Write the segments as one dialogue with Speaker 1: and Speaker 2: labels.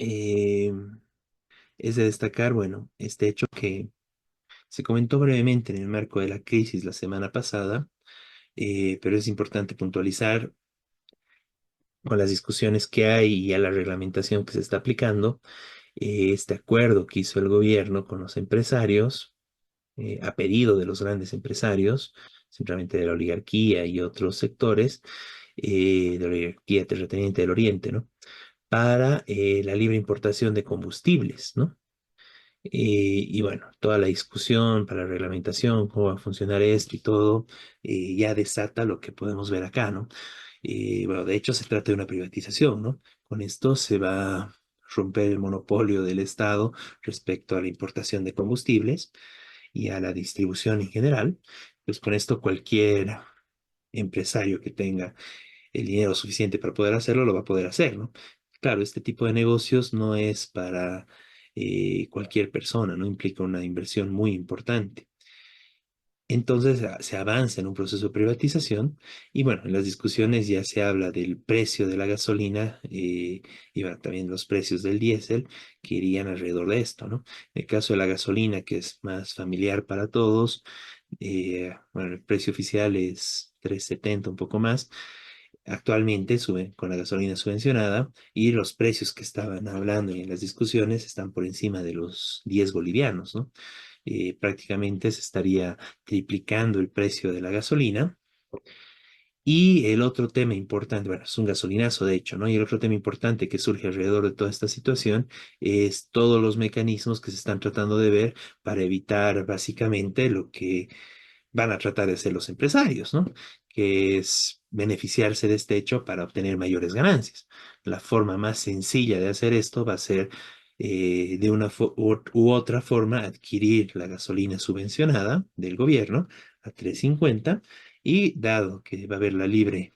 Speaker 1: Eh, es de destacar, bueno, este hecho que se comentó brevemente en el marco de la crisis la semana pasada, pero es importante puntualizar con las discusiones que hay y a la reglamentación que se está aplicando, este acuerdo que hizo el gobierno con los empresarios, a pedido de los grandes empresarios, simplemente de la oligarquía y otros sectores, de la oligarquía terrateniente del Oriente, ¿no? Para la libre importación de combustibles, ¿no? Y bueno, toda la discusión para la reglamentación, cómo va a funcionar esto y todo, ya desata lo que podemos ver acá, ¿no? Bueno, de hecho se trata de una privatización, ¿no? Con esto se va a romper el monopolio del Estado respecto a la importación de combustibles y a la distribución en general. Pues con esto cualquier empresario que tenga el dinero suficiente para poder hacerlo, lo va a poder hacer, ¿no? Claro, este tipo de negocios no es para cualquier persona, ¿no? Implica una inversión muy importante. Entonces se avanza en un proceso de privatización y bueno, en las discusiones ya se habla del precio de la gasolina y bueno, también los precios del diésel que irían alrededor de esto, ¿no? En el caso de la gasolina, que es más familiar para todos, bueno, el precio oficial es 3.70 un poco más. Actualmente suben con la gasolina subvencionada y los precios que estaban hablando y en las discusiones están por encima de los 10 bolivianos, ¿no? Prácticamente se estaría triplicando el precio de la gasolina. Y el otro tema importante, bueno, es un gasolinazo de hecho, ¿no? Y el otro tema importante que surge alrededor de toda esta situación es todos los mecanismos que se están tratando de ver para evitar básicamente lo que van a tratar de hacer los empresarios, ¿no? Que es beneficiarse de este hecho para obtener mayores ganancias. La forma más sencilla de hacer esto va a ser de una u otra forma adquirir la gasolina subvencionada del gobierno a 3.50 y dado que va a haber la libre,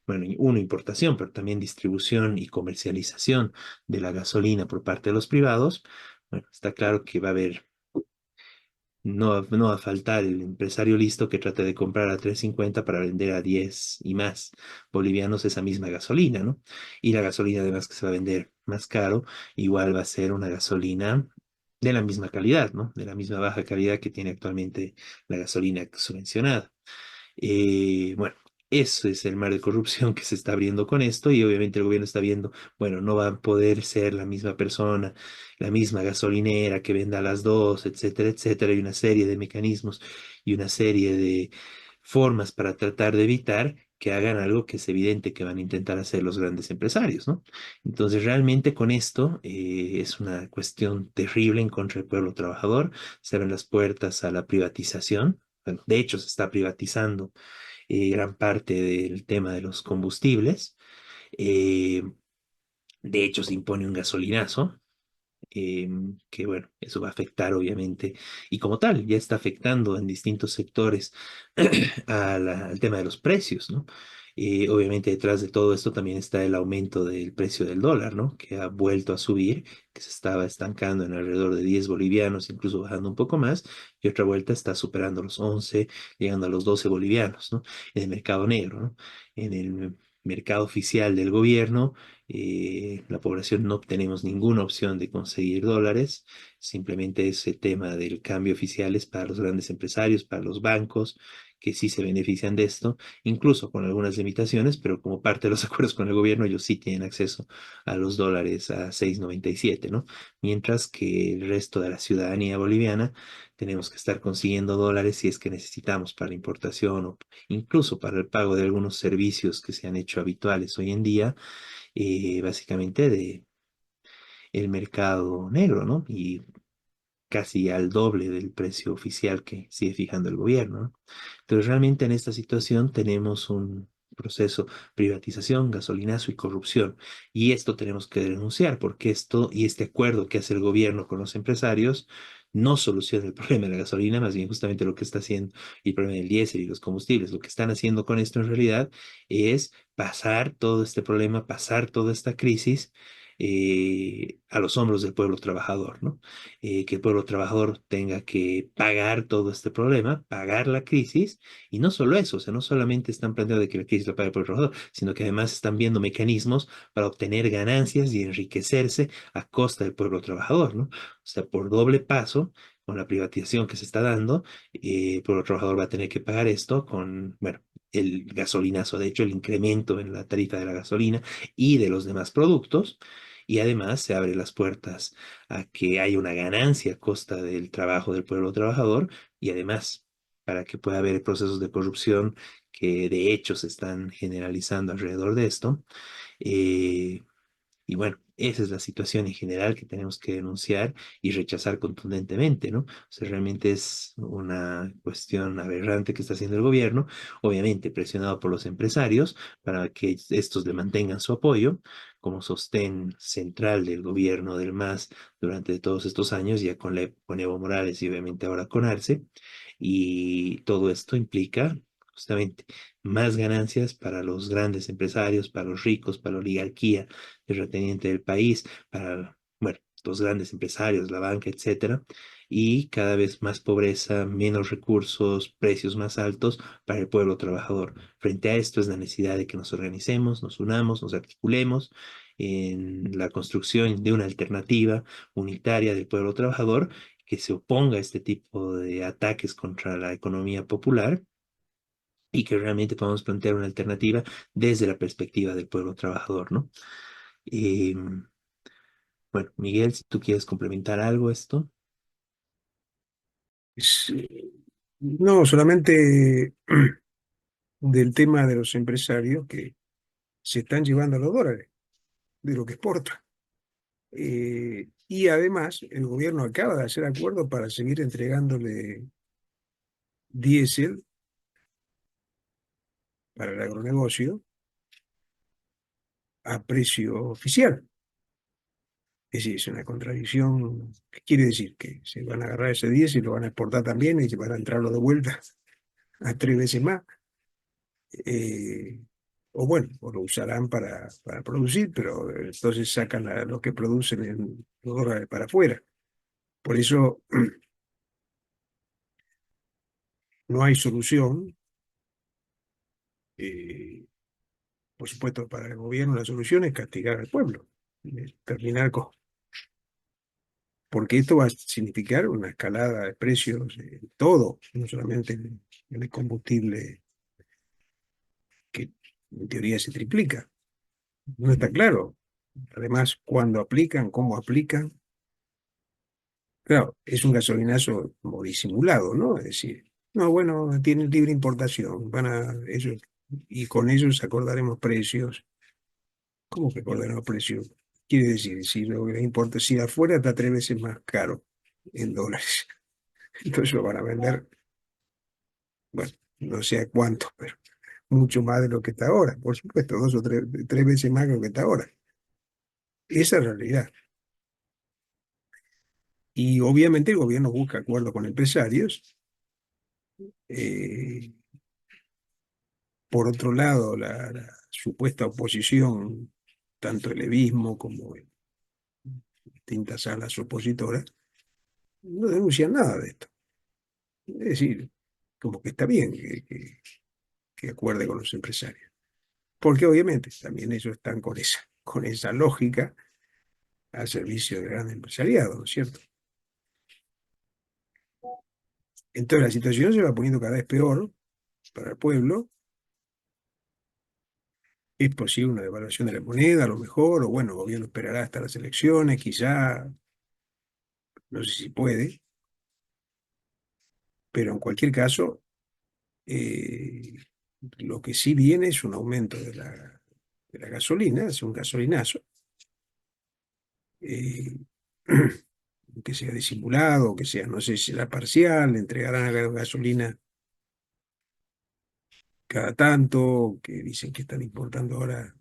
Speaker 1: bueno, uno, importación, pero también distribución y comercialización de la gasolina por parte de los privados, bueno, está claro que va a haber no va a faltar el empresario listo que trate de comprar a 3.50 para vender a 10 y más bolivianos esa misma gasolina, ¿no? Y la gasolina además que se va a vender más caro, igual va a ser una gasolina de la misma calidad, ¿no? De la misma baja calidad que tiene actualmente la gasolina subvencionada. Bueno, eso es el mar de corrupción que se está abriendo con esto y obviamente el gobierno está viendo, bueno, no va a poder ser la misma persona, la misma gasolinera que venda las dos, etcétera, etcétera, y una serie de mecanismos y una serie de formas para tratar de evitar que hagan algo que es evidente que van a intentar hacer los grandes empresarios, ¿no? Entonces, realmente con esto es una cuestión terrible en contra del pueblo trabajador, se abren las puertas a la privatización. Bueno, de hecho, se está privatizando gran parte del tema de los combustibles. Eh, de hecho, se impone un gasolinazo, que bueno, eso va a afectar obviamente, y como tal, ya está afectando en distintos sectores al tema de los precios, ¿no? Obviamente detrás de todo esto también está el aumento del precio del dólar, ¿no? Que ha vuelto a subir, que se estaba estancando en alrededor de 10 bolivianos, incluso bajando un poco más, y otra vuelta está superando los 11, llegando a los 12 bolivianos, ¿no? En el mercado negro, ¿no? En el mercado oficial del gobierno, la población no obtenemos ninguna opción de conseguir dólares, simplemente ese tema del cambio oficial es para los grandes empresarios, para los bancos, que sí se benefician de esto, incluso con algunas limitaciones, pero como parte de los acuerdos con el gobierno, ellos sí tienen acceso a los dólares a 6.97, ¿no? Mientras que el resto de la ciudadanía boliviana tenemos que estar consiguiendo dólares si es que necesitamos para la importación o incluso para el pago de algunos servicios que se han hecho habituales hoy en día, básicamente de el mercado negro, ¿no? Y casi al doble del precio oficial que sigue fijando el gobierno, ¿no? Entonces, realmente en esta situación tenemos un proceso privatización, gasolinazo y corrupción. Y esto tenemos que denunciar porque esto y este acuerdo que hace el gobierno con los empresarios no soluciona el problema de la gasolina, más bien justamente lo que está haciendo y el problema del diésel y los combustibles. Lo que están haciendo con esto en realidad es pasar todo este problema, pasar toda esta crisis a los hombros del pueblo trabajador, ¿no? Que el pueblo trabajador tenga que pagar todo este problema, pagar la crisis, y no solo eso, o sea, no solamente están planteando de que la crisis la pague el pueblo trabajador, sino que además están viendo mecanismos para obtener ganancias y enriquecerse a costa del pueblo trabajador, ¿no? O sea, por doble paso, con la privatización que se está dando, el pueblo trabajador va a tener que pagar esto con, bueno, el gasolinazo, de hecho, el incremento en la tarifa de la gasolina y de los demás productos. Y además se abre las puertas a que haya una ganancia a costa del trabajo del pueblo trabajador y además para que pueda haber procesos de corrupción que de hecho se están generalizando alrededor de esto. Eh, y bueno, esa es la situación en general que tenemos que denunciar y rechazar contundentemente, ¿no? O sea, realmente es una cuestión aberrante que está haciendo el gobierno, obviamente presionado por los empresarios para que estos le mantengan su apoyo como sostén central del gobierno del MAS durante todos estos años, ya con Evo Morales y obviamente ahora con Arce. Y todo esto implica justamente más ganancias para los grandes empresarios, para los ricos, para la oligarquía terrateniente del país, para, bueno, los grandes empresarios, la banca, etcétera, y cada vez más pobreza, menos recursos, precios más altos para el pueblo trabajador. Frente a esto es la necesidad de que nos organicemos, nos unamos, nos articulemos en la construcción de una alternativa unitaria del pueblo trabajador que se oponga a este tipo de ataques contra la economía popular y que realmente podamos plantear una alternativa desde la perspectiva del pueblo trabajador, ¿no? Eh, bueno, Miguel, si tú quieres complementar algo esto.
Speaker 2: No, solamente del tema de los empresarios que se están llevando los dólares de lo que exportan. Y además, el gobierno acaba de hacer acuerdos para seguir entregándole diésel para el agronegocio a precio oficial. Es decir, es una contradicción. ¿Qué quiere decir? Que se van a agarrar ese diésel y lo van a exportar también y van a entrarlo de vuelta a 3 veces más. eh, o bueno, o lo usarán para producir, pero entonces sacan lo que producen en los dólares para afuera. Por eso no hay solución. eh, por supuesto, para el gobierno la solución es castigar al pueblo, terminar con, porque esto va a significar una escalada de precios en todo, no solamente en el combustible, que en teoría se triplica. No está claro. Además, cuándo aplican, cómo aplican. Claro, es un gasolinazo como disimulado, ¿no? Es decir, no, bueno, tienen libre importación, van a ellos, y con ellos acordaremos precios. ¿Cómo que acordaremos precios? Quiere decir, si lo que importa, si afuera está 3 veces más caro en dólares, entonces lo van a vender, bueno, no sé a cuánto, pero mucho más de lo que está ahora, por supuesto, 2 o 3 veces más de lo que está ahora. Esa es la realidad. Y obviamente el gobierno busca acuerdos con empresarios. eh, Por otro lado, la supuesta oposición, tanto el levismo como en distintas alas opositoras, no denuncian nada de esto. Es decir, como que está bien que acuerde con los empresarios. Porque obviamente también ellos están con esa lógica al servicio del gran empresariado, ¿no es cierto? Entonces la situación se va poniendo cada vez peor para el pueblo. Es posible una devaluación de la moneda, a lo mejor, o bueno, el gobierno esperará hasta las elecciones, quizá, no sé si puede, pero en cualquier caso, eh, lo que sí viene es un aumento de la gasolina, es un gasolinazo, eh, que sea disimulado, que sea, no sé si será parcial, entregarán gasolina cada tanto, que dicen que están importando ahora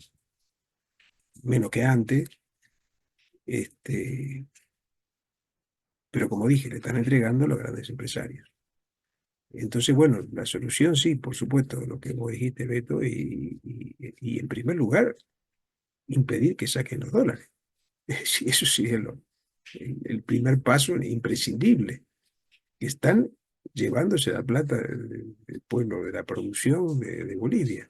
Speaker 2: menos que antes, este, pero como dije, le están entregando a los grandes empresarios. Entonces, bueno, la solución sí, por supuesto, lo que vos dijiste, Beto, y en primer lugar, impedir que saquen los dólares. Sí, eso sí es el primer paso imprescindible. Están llevándose la plata del pueblo, de la producción de Bolivia,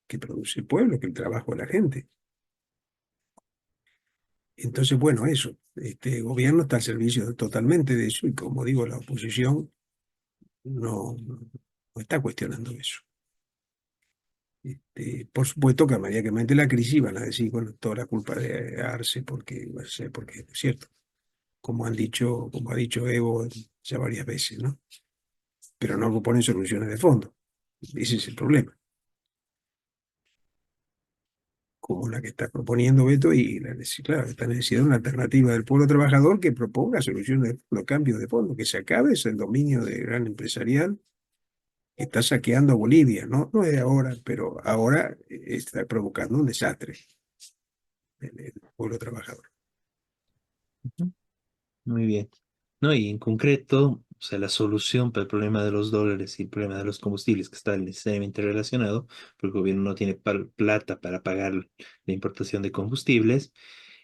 Speaker 2: que produce el pueblo, que el trabajo de la gente. Entonces, bueno, eso, este gobierno está al servicio totalmente de eso y como digo, la oposición no está cuestionando eso. Por supuesto que a medida que aumente la crisis van a decir, bueno, toda la culpa de Arce, porque, no sé, porque es cierto, como ha dicho Evo ya varias veces, ¿no? Pero no proponen soluciones de fondo. Ese es el problema, como la que está proponiendo Beto y claro, esta necesidad de una alternativa del pueblo trabajador que proponga soluciones de fondo, cambios de fondo, que se acabe ese dominio de gran empresarial que está saqueando a Bolivia, ¿no? No es de ahora, pero ahora está provocando un desastre en el pueblo trabajador.
Speaker 1: Ujú. Muy bien. No, y en concreto, o sea, la solución para el problema de los dólares y el problema de los combustibles, que está necesariamente relacionado, porque el gobierno no tiene plata para pagar la importación de combustibles,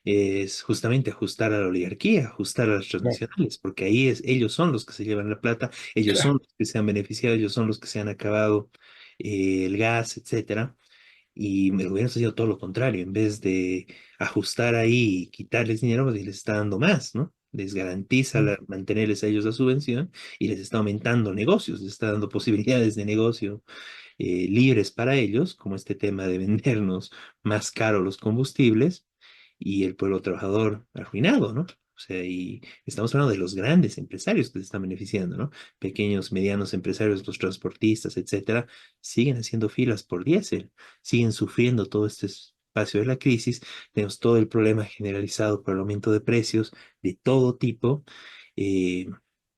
Speaker 1: es justamente ajustar a la oligarquía, ajustar a las
Speaker 2: Claro,
Speaker 1: transnacionales, porque ahí es, ellos son los que se llevan la plata, ellos
Speaker 2: claro.
Speaker 1: son los que se han beneficiado, ellos son los que se han acabado el gas, etcétera. Y el gobierno está haciendo todo lo contrario, en vez de ajustar ahí y quitarles dinero, pues les está dando más, ¿no? Les garantiza mantenerles a ellos la subvención y les está aumentando negocios, les está dando posibilidades de negocio libres para ellos, como este tema de vendernos más caro los combustibles y el pueblo trabajador arruinado, ¿no? O sea, y estamos hablando de los grandes empresarios que se están beneficiando, ¿no? Pequeños, medianos empresarios, los transportistas, etcétera, siguen haciendo filas por diésel, siguen sufriendo todo este espacio de la crisis. Tenemos todo el problema generalizado por el aumento de precios de todo tipo. Y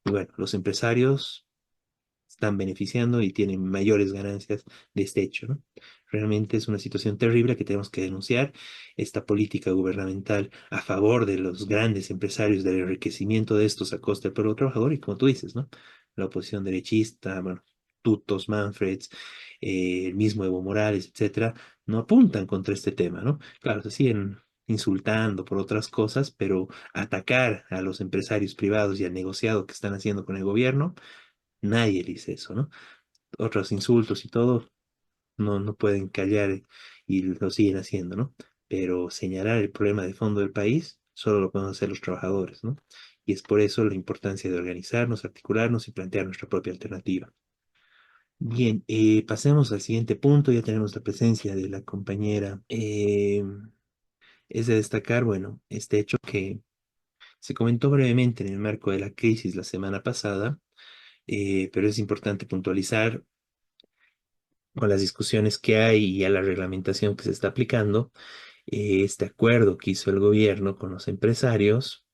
Speaker 1: bueno, los empresarios están beneficiando y tienen mayores ganancias de este hecho, ¿no? Realmente es una situación terrible que tenemos que denunciar. Esta política gubernamental a favor de los grandes empresarios, del enriquecimiento de estos a costa del pueblo trabajador, y como tú dices, ¿no? La oposición derechista, bueno, Tutos, Manfreds, el mismo Evo Morales, etcétera, no apuntan contra este tema, ¿no? Claro, se siguen insultando por otras cosas, pero atacar a los empresarios privados y al negociado que están haciendo con el gobierno, nadie dice eso, ¿no? Otros insultos y todo no pueden callar y lo siguen haciendo, ¿no? Pero señalar el problema de fondo del país solo lo pueden hacer los trabajadores, ¿no? Y es por eso la importancia de organizarnos, articularnos y plantear nuestra propia alternativa. Bien, pasemos al siguiente punto. Ya tenemos la presencia de la compañera. Es de destacar, bueno, este hecho que se comentó brevemente en el marco de la crisis la semana pasada, pero es importante puntualizar con las discusiones que hay y a la reglamentación que se está aplicando, este acuerdo que hizo el gobierno con los empresarios,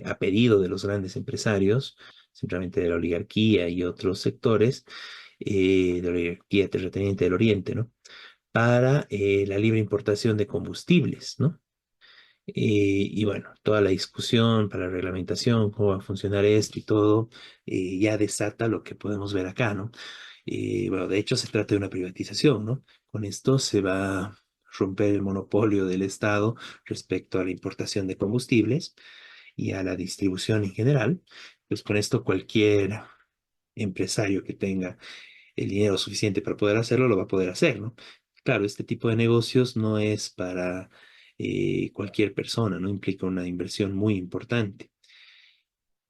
Speaker 1: a pedido de los grandes empresarios, simplemente de la oligarquía y otros sectores, de la oligarquía terrateniente del Oriente, ¿no? Para la libre importación de combustibles, ¿no? Y bueno, toda la discusión para la reglamentación, cómo va a funcionar esto y todo, ya desata lo que podemos ver acá, ¿no? Bueno, de hecho se trata de una privatización, ¿no? Con esto se va a romper el monopolio del Estado respecto a la importación de combustibles y a la distribución en general. Pues con esto cualquier empresario que tenga el dinero suficiente para poder hacerlo, lo va a poder hacer, ¿no? Claro, este tipo de negocios no es para cualquier persona, ¿no? Implica una inversión muy importante.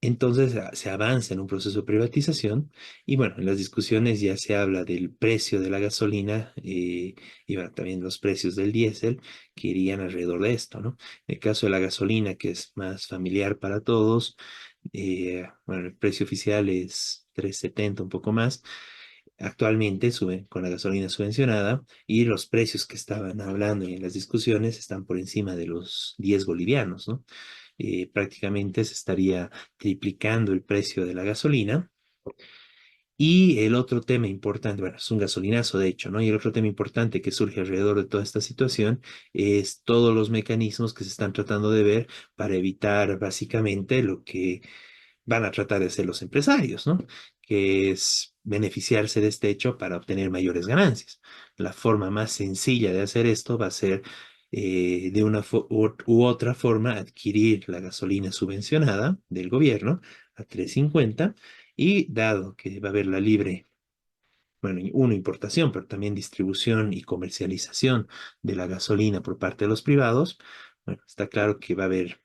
Speaker 1: Entonces se avanza en un proceso de privatización y bueno, en las discusiones ya se habla del precio de la gasolina y bueno, también los precios del diésel que irían alrededor de esto, ¿no? En el caso de la gasolina, que es más familiar para todos, bueno, el precio oficial es 3.70, un poco más. Actualmente suben con la gasolina subvencionada y los precios que estaban hablando y en las discusiones están por encima de los 10 bolivianos, ¿no? Prácticamente se estaría triplicando el precio de la gasolina. Y el otro tema importante, bueno, es un gasolinazo de hecho, ¿no? Y el otro tema importante que surge alrededor de toda esta situación es todos los mecanismos que se están tratando de ver para evitar básicamente lo que van a tratar de hacer los empresarios, ¿no? Que es beneficiarse de este hecho para obtener mayores ganancias. La forma más sencilla de hacer esto va a ser de una u otra forma adquirir la gasolina subvencionada del gobierno a 3.50 y dado que va a haber la libre, bueno, uno, importación, pero también distribución y comercialización de la gasolina por parte de los privados, bueno, está claro que va a haber,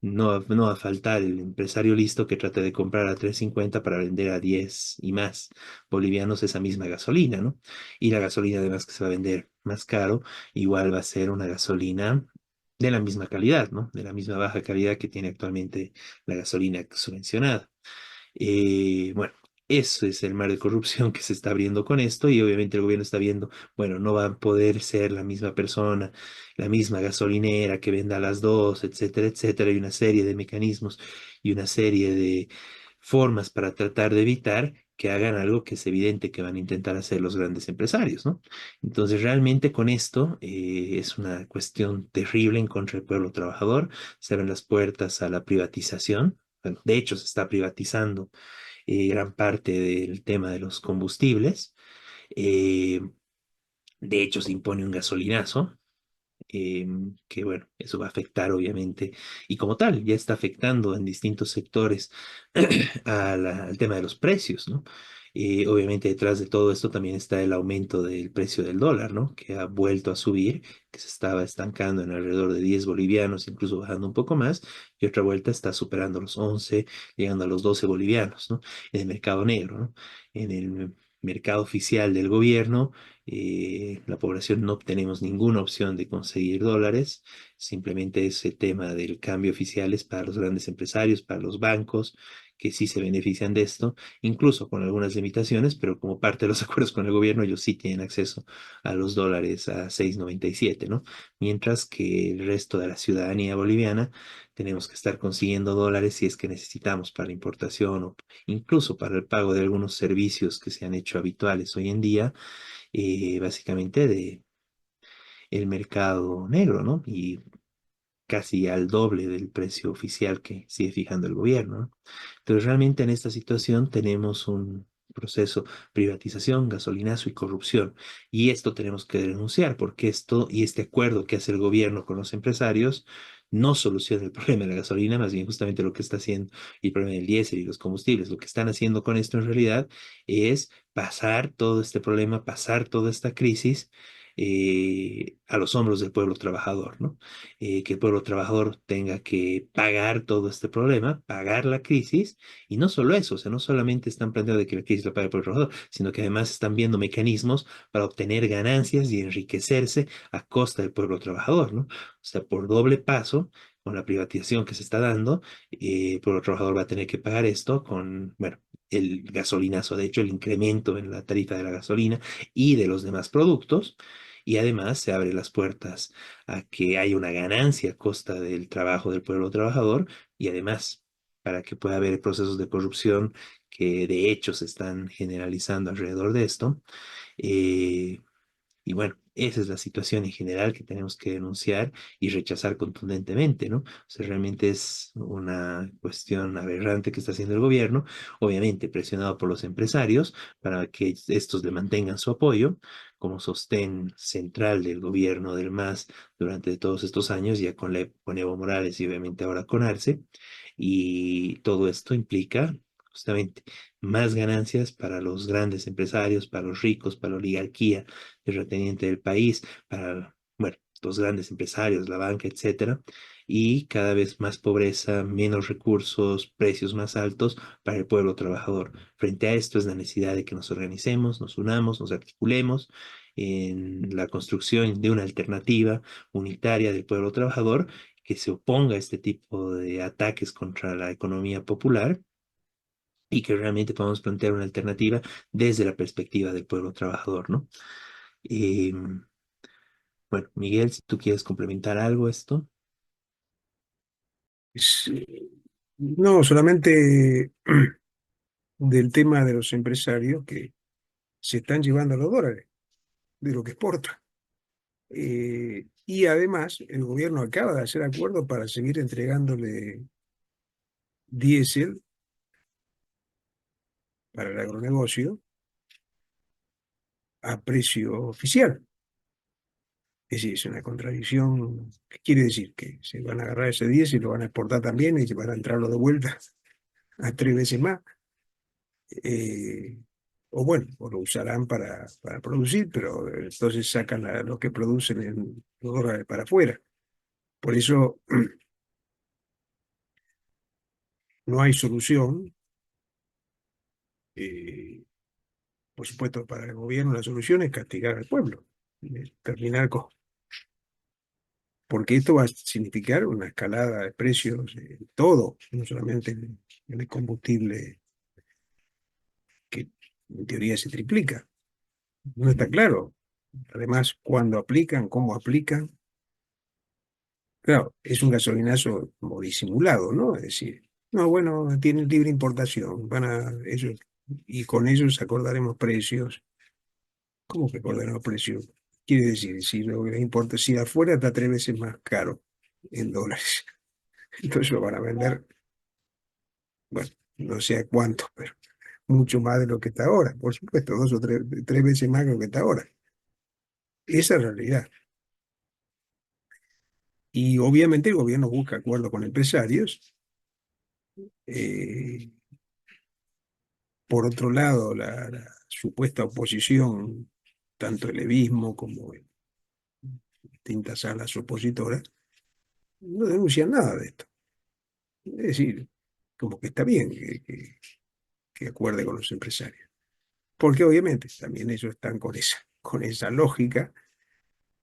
Speaker 1: no va a faltar el empresario listo que trate de comprar a 3.50 para vender a 10 y más bolivianos esa misma gasolina, ¿no? Y la gasolina además que se va a vender más caro, igual va a ser una gasolina de la misma calidad, ¿no? De la misma baja calidad que tiene actualmente la gasolina subvencionada. Bueno, eso es el mar de corrupción que se está abriendo con esto y obviamente el gobierno está viendo, bueno, no va a poder ser la misma persona, la misma gasolinera que venda las dos, etcétera, etcétera. Hay una serie de mecanismos y una serie de formas para tratar de evitar que hagan algo que es evidente que van a intentar hacer los grandes empresarios, ¿no? Entonces, realmente con esto es una cuestión terrible en contra del pueblo trabajador. Se abren las puertas a la privatización. Bueno, de hecho, se está privatizando gran parte del tema de los combustibles. Eh, de hecho, se impone un gasolinazo, que bueno, eso va a afectar obviamente, y como tal, ya está afectando en distintos sectores al tema de los precios, ¿no? Obviamente detrás de todo esto también está el aumento del precio del dólar, ¿no? Que ha vuelto a subir, que se estaba estancando en alrededor de 10 bolivianos, incluso bajando un poco más, y otra vuelta está superando los 11, llegando a los 12 bolivianos, ¿no? En el mercado negro, ¿no? En el mercado oficial del gobierno, la población no obtenemos ninguna opción de conseguir dólares, simplemente ese tema del cambio oficial es para los grandes empresarios, para los bancos, que sí se benefician de esto, incluso con algunas limitaciones, pero como parte de los acuerdos con el gobierno, ellos sí tienen acceso a los dólares a 6.97, ¿no? Mientras que el resto de la ciudadanía boliviana tenemos que estar consiguiendo dólares si es que necesitamos para la importación o incluso para el pago de algunos servicios que se han hecho habituales hoy en día, básicamente de el mercado negro, ¿no? Y casi al doble del precio oficial que sigue fijando el gobierno, ¿no? Entonces, realmente en esta situación tenemos un proceso privatización, gasolinazo y corrupción. Y esto tenemos que denunciar porque esto y este acuerdo que hace el gobierno con los empresarios no soluciona el problema de la gasolina, más bien justamente lo que está haciendo y el problema del diésel y los combustibles. Lo que están haciendo con esto en realidad es pasar todo este problema, pasar toda esta crisis a los hombros del pueblo trabajador, ¿no? Que el pueblo trabajador tenga que pagar todo este problema, pagar la crisis, y no solo eso, o sea, no solamente están planteando de que la crisis la pague el pueblo trabajador, sino que además están viendo mecanismos para obtener ganancias y enriquecerse a costa del pueblo trabajador, ¿no? O sea, por doble paso, con la privatización que se está dando, el pueblo trabajador va a tener que pagar esto con, bueno, el gasolinazo, de hecho, el incremento en la tarifa de la gasolina y de los demás productos. Y además se abre las puertas a que haya una ganancia a costa del trabajo del pueblo trabajador y además para que pueda haber procesos de corrupción que de hecho se están generalizando alrededor de esto. Eh, y bueno, esa es la situación en general que tenemos que denunciar y rechazar contundentemente, ¿no? O sea, realmente es una cuestión aberrante que está haciendo el gobierno, obviamente presionado por los empresarios para que estos le mantengan su apoyo como sostén central del gobierno del MAS durante todos estos años, ya con Evo Morales y obviamente ahora con Arce. Y todo esto implica justamente más ganancias para los grandes empresarios, para los ricos, para la oligarquía terrateniente del país, para, bueno, los grandes empresarios, la banca, etcétera, y cada vez más pobreza, menos recursos, precios más altos para el pueblo trabajador. Frente a esto es la necesidad de que nos organicemos, nos unamos, nos articulemos en la construcción de una alternativa unitaria del pueblo trabajador que se oponga a este tipo de ataques contra la economía popular y que realmente podamos plantear una alternativa desde la perspectiva del pueblo trabajador, ¿no? Eh, bueno, Miguel, si tú quieres complementar algo esto.
Speaker 2: No, solamente del tema de los empresarios que se están llevando los dólares de lo que exporta. Y además, el gobierno acaba de hacer acuerdos para seguir entregándole diésel para el agronegocio a precio oficial. Es decir, es una contradicción. ¿Qué quiere decir? Que se van a agarrar ese 10 y lo van a exportar también y se van a entrarlo de vuelta a 3 veces más. Eh, o bueno, o lo usarán para producir, pero entonces sacan lo que producen en dólares para afuera. Por eso no hay solución. eh, por supuesto, para el gobierno la solución es castigar al pueblo, terminar con, porque esto va a significar una escalada de precios en todo, no solamente en el combustible, que en teoría se triplica. No está claro. Además, cuando aplican, cómo aplican. Claro, es un gasolinazo como disimulado, ¿no? Es decir, no, bueno, tienen libre importación, ellos, y con ellos acordaremos precios. ¿Cómo que acordaremos precios? Quiere decir, si lo que importa, si afuera está 3 veces más caro en dólares, entonces lo van a vender, bueno, no sé a cuánto, pero mucho más de lo que está ahora, por supuesto, 2 o 3 veces más de lo que está ahora. Esa es la realidad. Y obviamente el gobierno busca acuerdos con empresarios. eh, por otro lado, la supuesta oposición, tanto el levismo como distintas alas opositoras, no denuncian nada de esto. Es decir, como que está bien que acuerde con los empresarios. Porque obviamente también ellos están con esa lógica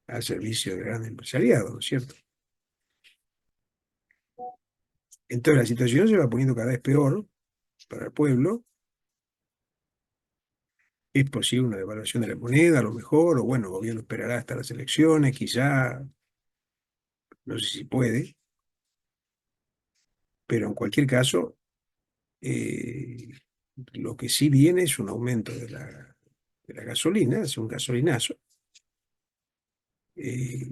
Speaker 2: al servicio del gran empresariado, ¿no es cierto? Entonces la situación se va poniendo cada vez peor para el pueblo. Es posible una devaluación de la moneda, a lo mejor, o bueno, el gobierno esperará hasta las elecciones, quizá, no sé si puede, pero en cualquier caso, eh, lo que sí viene es un aumento de la gasolina, es un gasolinazo, eh,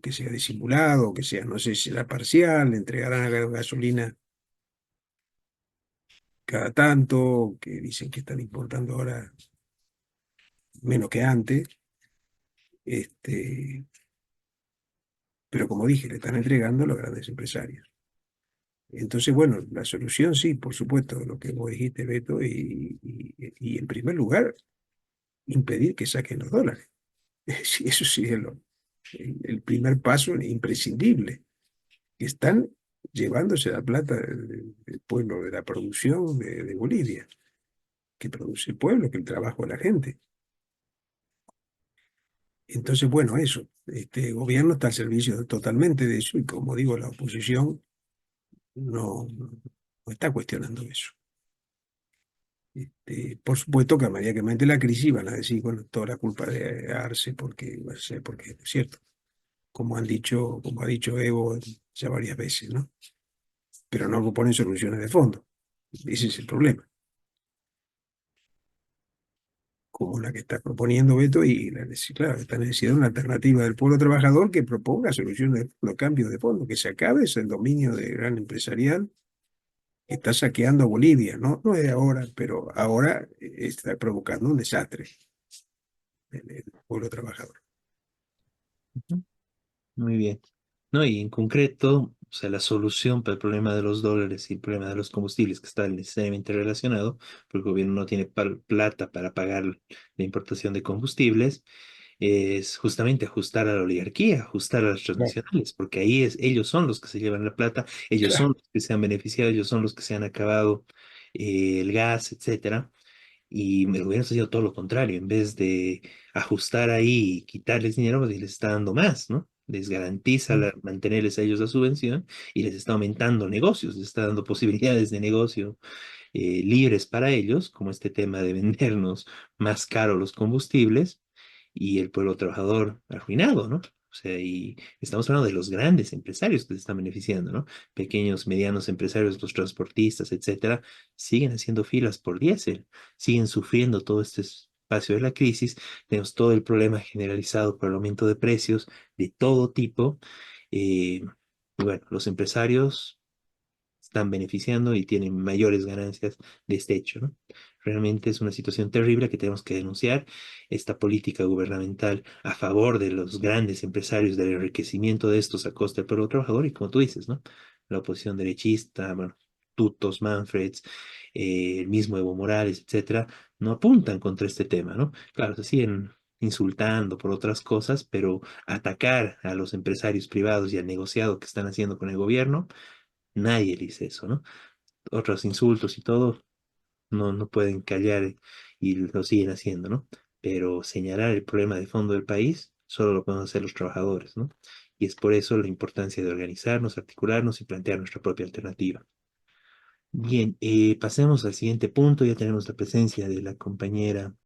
Speaker 2: que sea disimulado, que sea, no sé si será parcial, entregarán gasolina cada tanto, que dicen que están importando ahora menos que antes, este, pero como dije, le están entregando a los grandes empresarios. Entonces, bueno, la solución sí, por supuesto, lo que vos dijiste, Beto, y en primer lugar, impedir que saquen los dólares. Sí, eso sí es el primer paso imprescindible. Están llevándose la plata del pueblo, de la producción de Bolivia, que produce el pueblo, que el trabajo de la gente. Entonces, bueno, eso, este gobierno está al servicio totalmente de eso y como digo, la oposición no está cuestionando eso. Por supuesto que a medida que aumente la crisis van a decir, bueno, toda la culpa de Arce, porque, no sé, porque es cierto, como ha dicho Evo ya varias veces, ¿no? Pero no proponen soluciones de fondo. Ese es el problema, como la que está proponiendo Beto y claro, esta necesidad de una alternativa del pueblo trabajador que proponga soluciones de fondo, cambios de fondo, que se acabe ese dominio de gran empresarial que está saqueando a Bolivia, ¿no? No es de ahora, pero ahora está provocando un desastre en el pueblo trabajador.
Speaker 1: Ujú. Muy bien. No, y en concreto, o sea, la solución para el problema de los dólares y el problema de los combustibles, que está necesariamente relacionado, porque el gobierno no tiene plata para pagar la importación de combustibles, es justamente ajustar a la oligarquía, ajustar a las
Speaker 2: Claro,
Speaker 1: transnacionales, porque ahí ellos son los que se llevan la plata, ellos
Speaker 2: claro.
Speaker 1: son los que se han beneficiado, ellos son los que se han acabado el gas, etcétera. Y el gobierno está haciendo todo lo contrario, en vez de ajustar ahí y quitarles dinero, pues les está dando más, ¿no? Les garantiza mantenerles a ellos la subvención y les está aumentando negocios, les está dando posibilidades de negocio libres para ellos, como este tema de vendernos más caro los combustibles y el pueblo trabajador arruinado, ¿no? O sea, y estamos hablando de los grandes empresarios que se están beneficiando, ¿no? Pequeños, medianos empresarios, los transportistas, etcétera, siguen haciendo filas por diésel, siguen sufriendo todo este espacio de la crisis. Tenemos todo el problema generalizado por el aumento de precios de todo tipo. Y bueno, los empresarios están beneficiando y tienen mayores ganancias de este hecho, ¿no? Realmente es una situación terrible que tenemos que denunciar. Esta política gubernamental a favor de los grandes empresarios, del enriquecimiento de estos a costa del pueblo trabajador, y como tú dices, ¿no? La oposición derechista, bueno, Tutos, Manfreds, el mismo Evo Morales, etcétera, no apuntan contra este tema, ¿no? Claro, se siguen insultando por otras cosas, pero atacar a los empresarios privados y al negociado que están haciendo con el gobierno, nadie dice eso, ¿no? Otros insultos y todo no pueden callar y lo siguen haciendo, ¿no? Pero señalar el problema de fondo del país solo lo pueden hacer los trabajadores, ¿no? Y es por eso la importancia de organizarnos, articularnos y plantear nuestra propia alternativa. Bien, pasemos al siguiente punto. Ya tenemos la presencia de la compañera